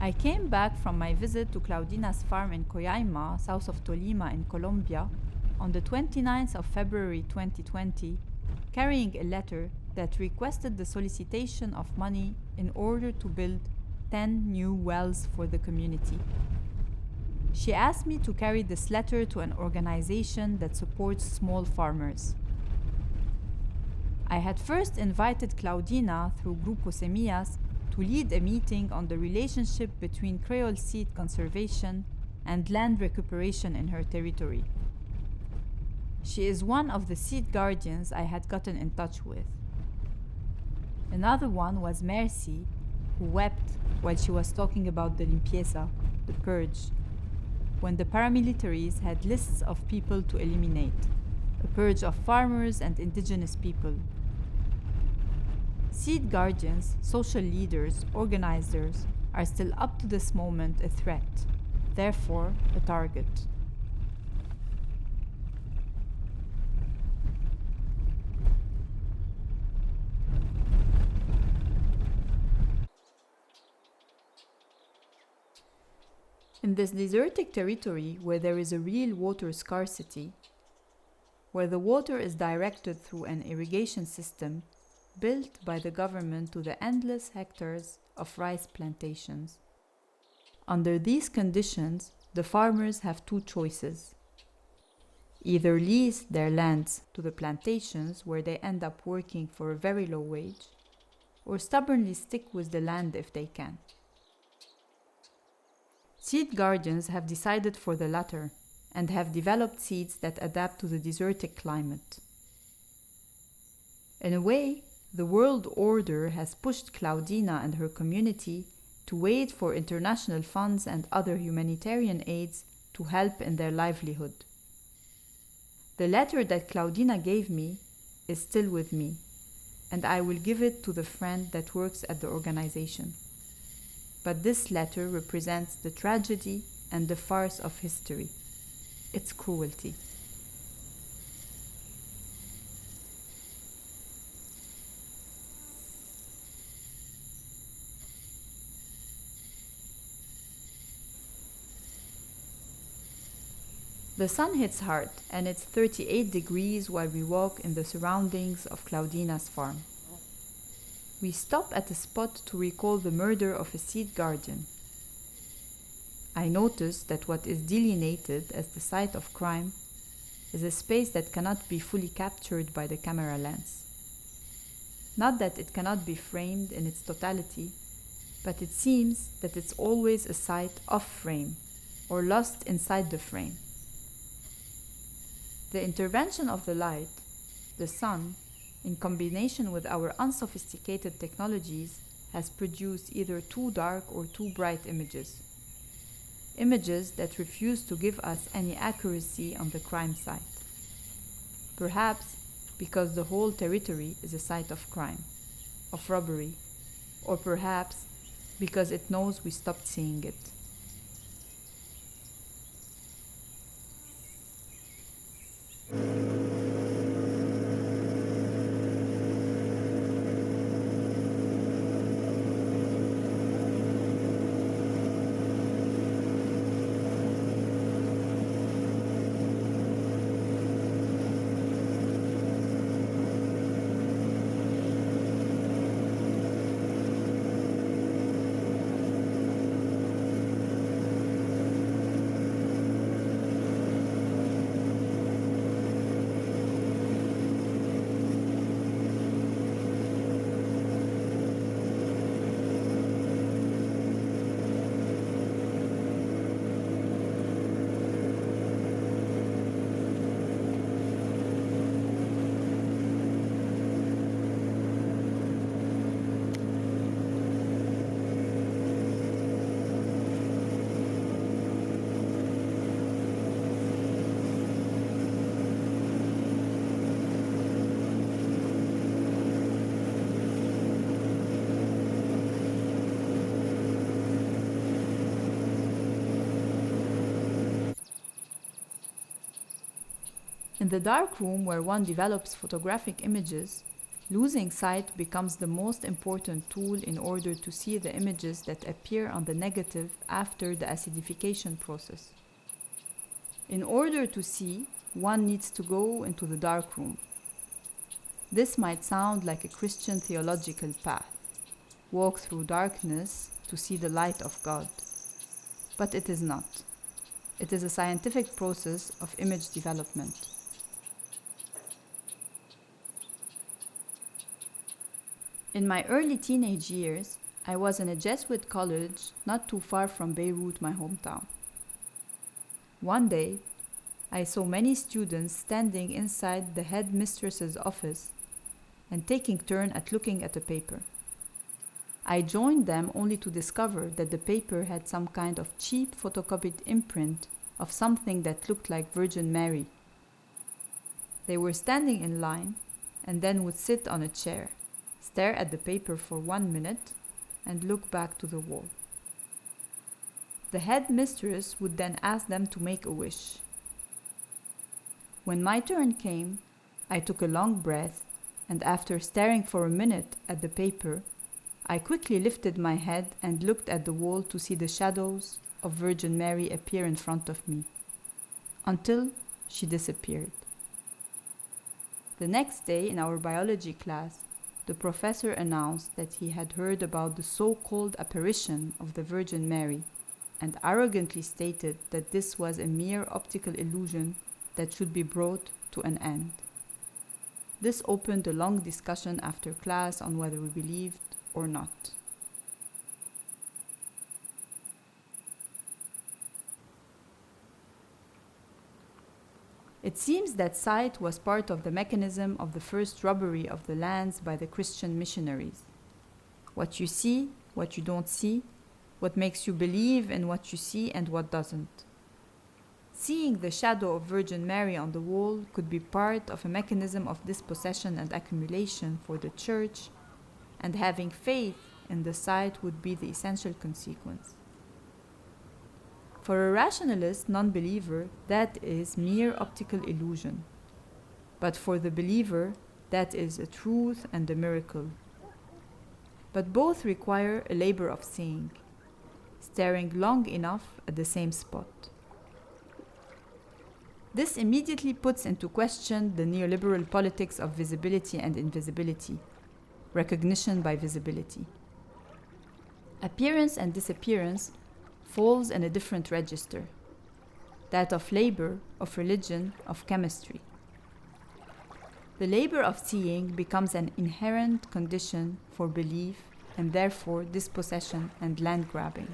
I came back from my visit to Claudina's farm in Coyaima, south of Tolima in Colombia, on the 29th of February 2020, carrying a letter that requested the solicitation of money in order to build 10 new wells for the community. She asked me to carry this letter to an organization that supports small farmers. I had first invited Claudina through Grupo Semillas to lead a meeting on the relationship between Creole seed conservation and land recuperation in her territory. She is one of the seed guardians I had gotten in touch with. Another one was Mercy, who wept while she was talking about the limpieza, the purge, when the paramilitaries had lists of people to eliminate, a purge of farmers and indigenous people. Seed guardians, social leaders, organizers are still up to this moment a threat, therefore a target. In this desertic territory where there is a real water scarcity, where the water is directed through an irrigation system built by the government to the endless hectares of rice plantations. Under these conditions, the farmers have two choices. Either lease their lands to the plantations where they end up working for a very low wage, or stubbornly stick with the land if they can. Seed guardians have decided for the latter and have developed seeds that adapt to the desertic climate. In a way, the world order has pushed Claudina and her community to wait for international funds and other humanitarian aids to help in their livelihood. The letter that Claudina gave me is still with me, and I will give it to the friend that works at the organization. But this letter represents the tragedy and the farce of history, its cruelty. The sun hits hard, and it's 38 degrees while we walk in the surroundings of Claudina's farm. We stop at a spot to recall the murder of a seed guardian. I notice that what is delineated as the site of crime is a space that cannot be fully captured by the camera lens. Not that it cannot be framed in its totality, but it seems that it's always a site off frame or lost inside the frame. The intervention of the light, the sun, in combination with our unsophisticated technologies, has produced either too dark or too bright images. Images that refuse to give us any accuracy on the crime site. Perhaps because the whole territory is a site of crime, of robbery, or perhaps because it knows we stopped seeing it. In the dark room where one develops photographic images, Losing sight becomes the most important tool in order to see the images that appear on the negative after the acidification process. In order to see, one needs to go into the dark room. This might sound like a Christian theological path. Walk through darkness to see the light of God. But it is not. It is a scientific process of image development. In my early teenage years, I was in a Jesuit college not too far from Beirut, my hometown. One day, I saw many students standing inside the headmistress's office and taking turn at looking at a paper. I joined them only to discover that the paper had some kind of cheap photocopied imprint of something that looked like Virgin Mary. They were standing in line and then would sit on a chair, stare at the paper for 1 minute, and look back to the wall. The headmistress would then ask them to make a wish. When my turn came, I took a long breath, and after staring for a minute at the paper, I quickly lifted my head and looked at the wall to see the shadows of Virgin Mary appear in front of me, until she disappeared. The next day in our biology class, the professor announced that he had heard about the so-called apparition of the Virgin Mary, and arrogantly stated that this was a mere optical illusion that should be brought to an end. This opened a long discussion after class on whether we believed or not. It seems that sight was part of the mechanism of the first robbery of the lands by the Christian missionaries. What you see, what you don't see, what makes you believe in what you see and what doesn't. Seeing the shadow of Virgin Mary on the wall could be part of a mechanism of dispossession and accumulation for the church, and having faith in the sight would be the essential consequence. For a rationalist non-believer, that is mere optical illusion. But for the believer, that is a truth and a miracle. But both require a labor of seeing, staring long enough at the same spot. This immediately puts into question the neoliberal politics of visibility and invisibility, recognition by visibility. Appearance and disappearance falls in a different register, that of labor, of religion, of chemistry. The labor of seeing becomes an inherent condition for belief and therefore dispossession and land grabbing.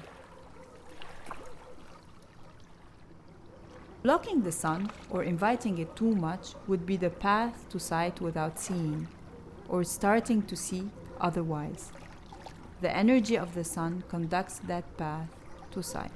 Blocking the sun or inviting it too much would be the path to sight without seeing, or starting to see otherwise. The energy of the sun conducts that path to sight.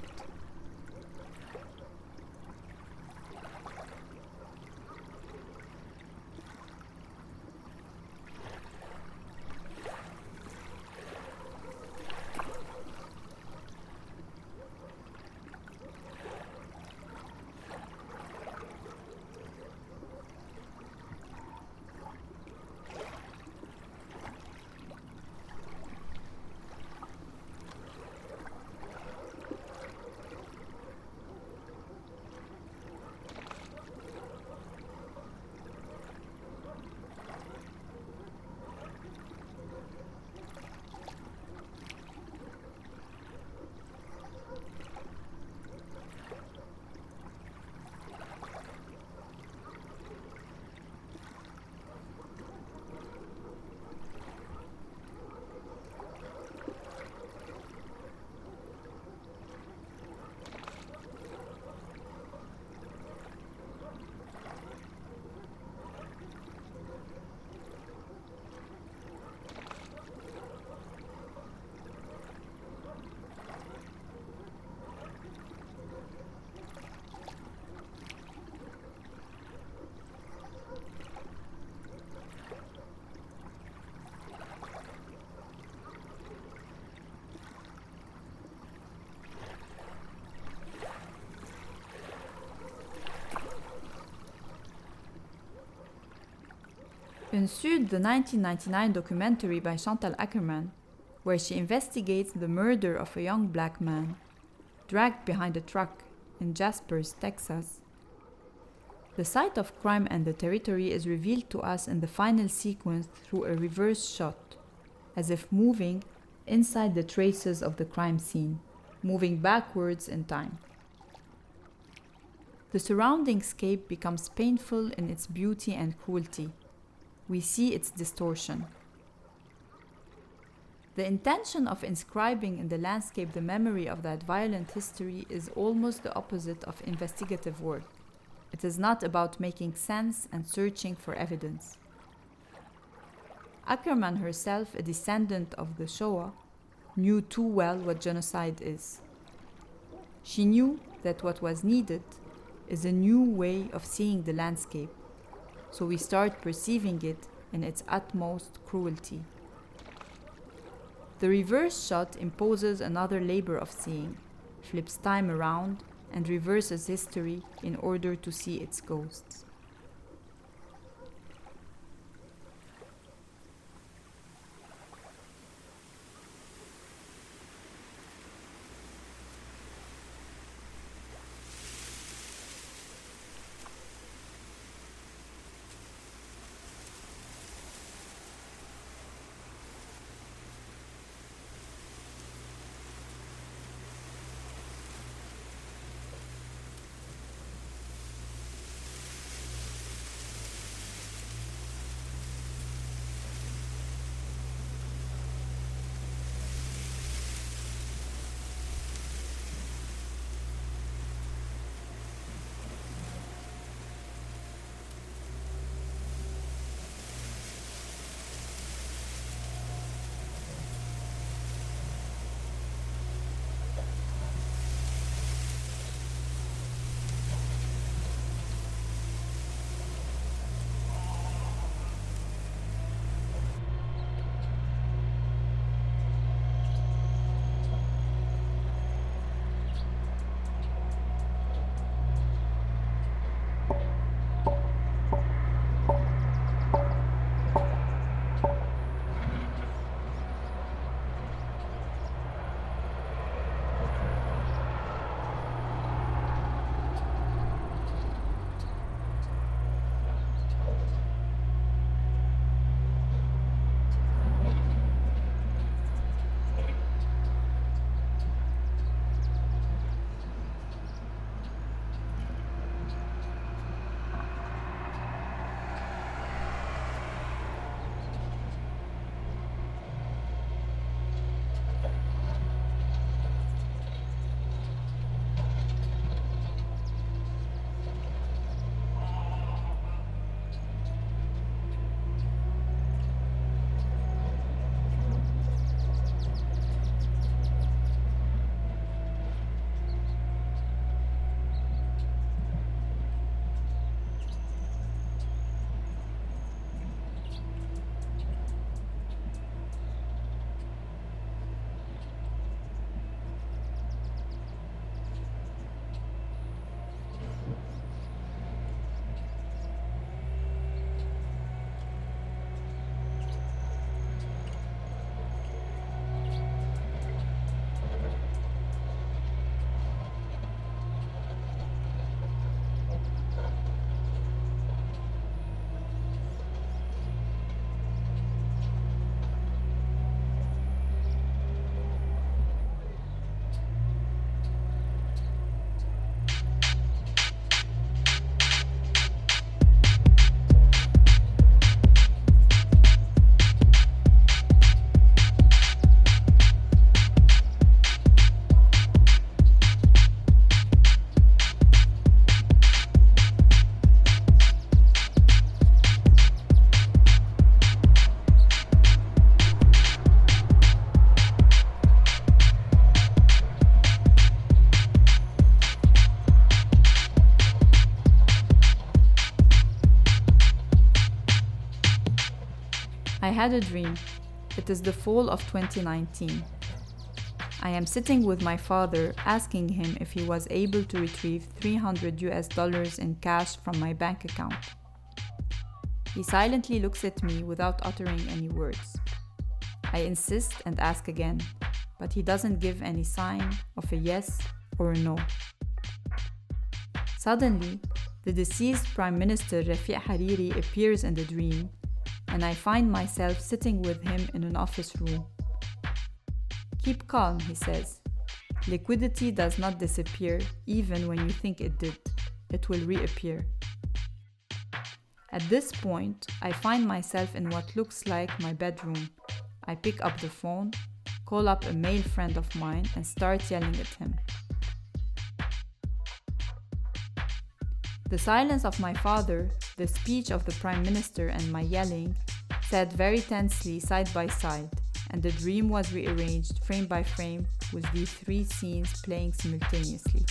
ensued the 1999 documentary by Chantal Akerman, where she investigates the murder of a young black man, dragged behind a truck in Jaspers, Texas. The site of crime and the territory is revealed to us in the final sequence through a reverse shot, as if moving inside the traces of the crime scene, moving backwards in time. The surrounding scape becomes painful in its beauty and cruelty. We see its distortion. The intention of inscribing in the landscape the memory of that violent history is almost the opposite of investigative work. It is not about making sense and searching for evidence. Akerman herself, a descendant of the Shoah, knew too well what genocide is. She knew that what was needed is a new way of seeing the landscape, so we start perceiving it in its utmost cruelty. The reverse shot imposes another labor of seeing, flips time around, and reverses history in order to see its ghosts. I had a dream. It is the fall of 2019. I am sitting with my father asking him if he was able to retrieve $300 in cash from my bank account. He silently looks at me without uttering any words. I insist and ask again, but he doesn't give any sign of a yes or a no. Suddenly, the deceased Prime Minister Rafiq Hariri appears in the dream, and I find myself sitting with him in an office room. "Keep calm," he says. "Liquidity does not disappear even when you think it did. It will reappear." At this point, I find myself in what looks like my bedroom. I pick up the phone, call up a male friend of mine, and start yelling at him. The silence of my father, the speech of the Prime Minister, and my yelling sat very tensely side by side, and the dream was rearranged frame by frame with these three scenes playing simultaneously.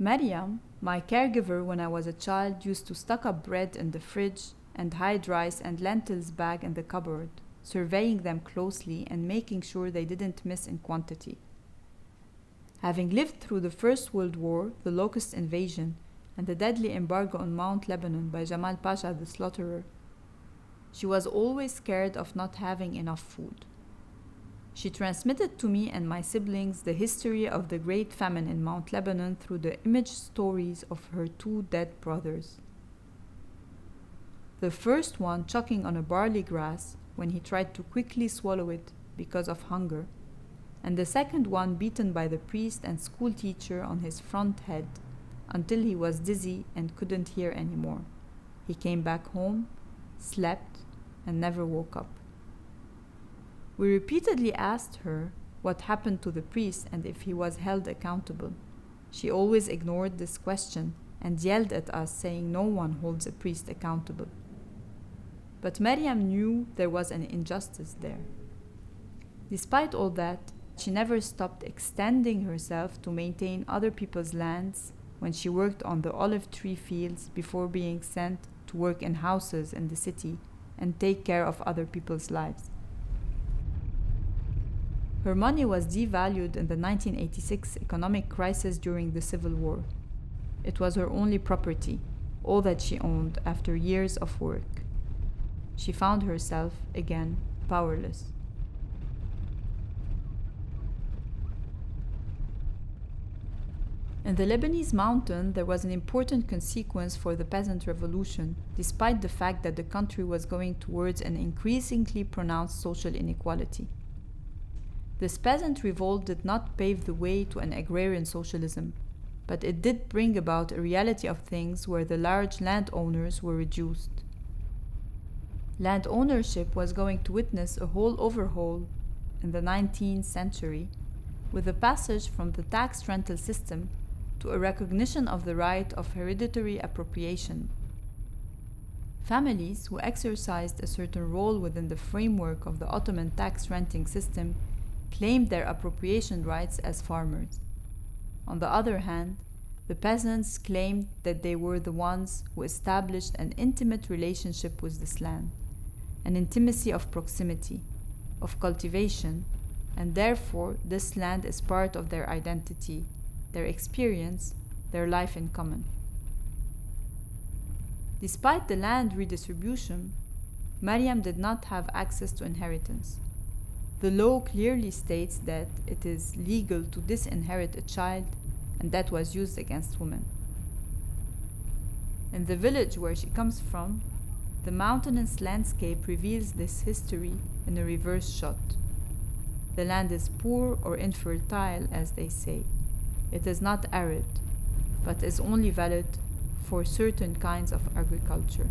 Mariam, my caregiver when I was a child, used to stock up bread in the fridge and hide rice and lentils back in the cupboard, surveying them closely and making sure they didn't miss in quantity. Having lived through the First World War, the locust invasion, and the deadly embargo on Mount Lebanon by Jamal Pasha the Slaughterer, she was always scared of not having enough food. She transmitted to me and my siblings the history of the Great Famine in Mount Lebanon through the image stories of her two dead brothers. The first one choking on a barley grass when he tried to quickly swallow it because of hunger, and the second one beaten by the priest and school teacher on his front head until he was dizzy and couldn't hear anymore. He came back home, slept, and never woke up. We repeatedly asked her what happened to the priest and if he was held accountable. She always ignored this question and yelled at us, saying no one holds a priest accountable. But Mariam knew there was an injustice there. Despite all that, she never stopped extending herself to maintain other people's lands when she worked on the olive tree fields before being sent to work in houses in the city and take care of other people's lives. Her money was devalued in the 1986 economic crisis during the Civil War. It was her only property, all that she owned after years of work. She found herself, again, powerless. In the Lebanese mountain, there was an important consequence for the peasant revolution, despite the fact that the country was going towards an increasingly pronounced social inequality. This peasant revolt did not pave the way to an agrarian socialism, but it did bring about a reality of things where the large landowners were reduced. Land ownership was going to witness a whole overhaul in the 19th century, with the passage from the tax rental system to a recognition of the right of hereditary appropriation. Families who exercised a certain role within the framework of the Ottoman tax renting system claimed their appropriation rights as farmers. On the other hand, the peasants claimed that they were the ones who established an intimate relationship with this land, an intimacy of proximity, of cultivation, and therefore this land is part of their identity, their experience, their life in common. Despite the land redistribution, Maryam did not have access to inheritance. The law clearly states that it is legal to disinherit a child, and that was used against women. In the village where she comes from, the mountainous landscape reveals this history in a reverse shot. The land is poor or infertile, as they say. It is not arid, but is only valid for certain kinds of agriculture.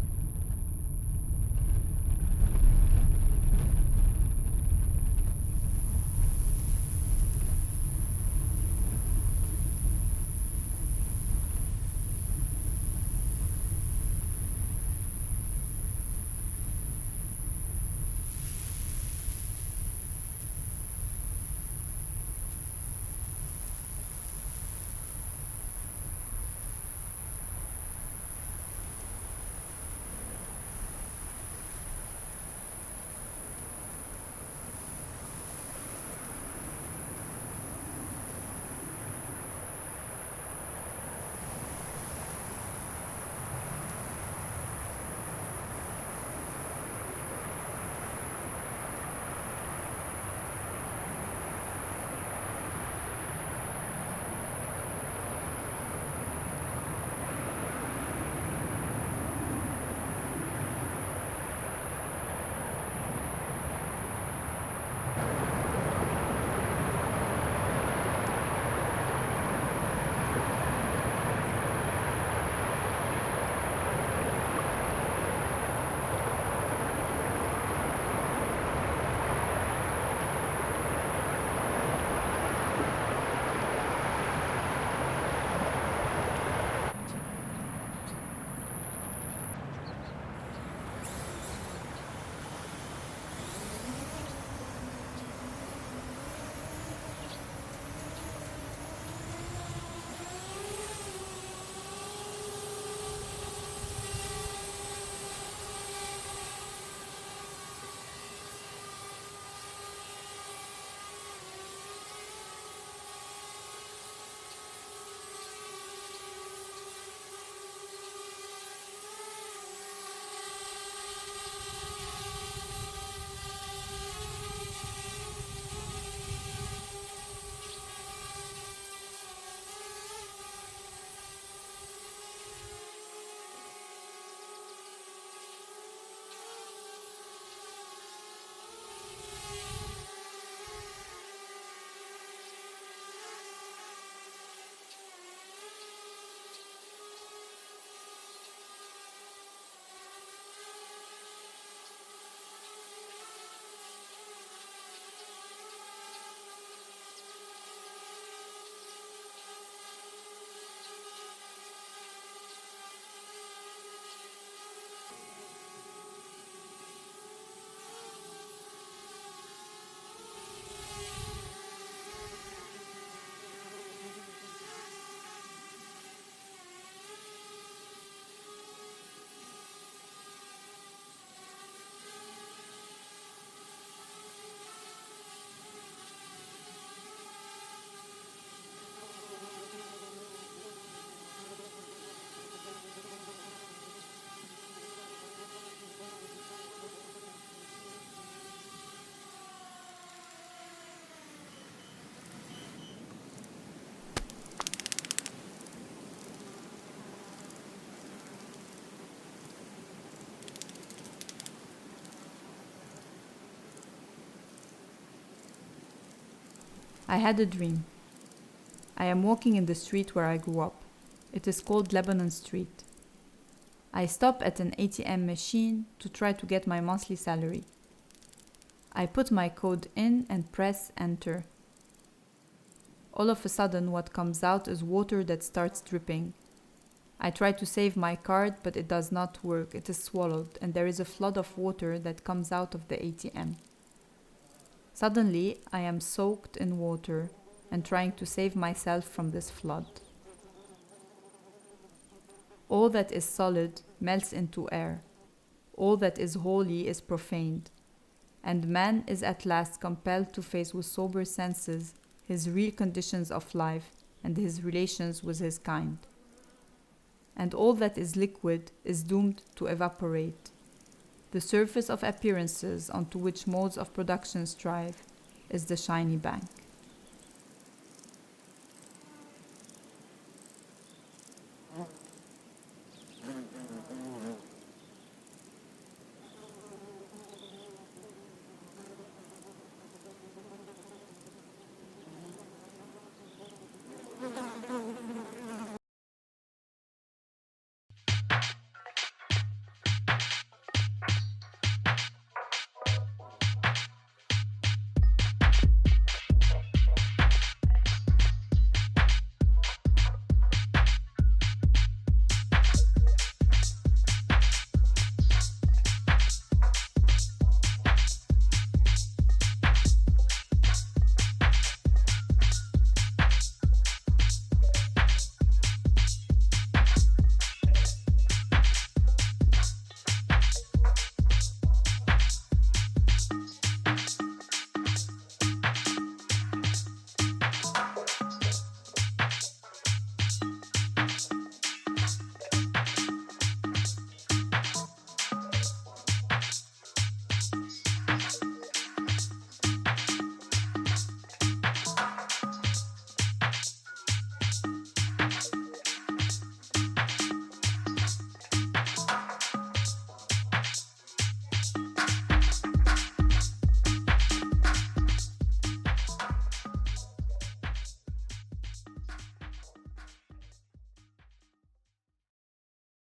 I had a dream. I am walking in the street where I grew up. It is called Lebanon Street. I stop at an ATM machine to try to get my monthly salary. I put my code in and press enter. All of a sudden, what comes out is water that starts dripping. I try to save my card, but it does not work. It is swallowed, and there is a flood of water that comes out of the ATM. Suddenly, I am soaked in water and trying to save myself from this flood. All that is solid melts into air. All that is holy is profaned. And man is at last compelled to face with sober senses his real conditions of life and his relations with his kind. And all that is liquid is doomed to evaporate. The surface of appearances onto which modes of production strive is the shiny bank.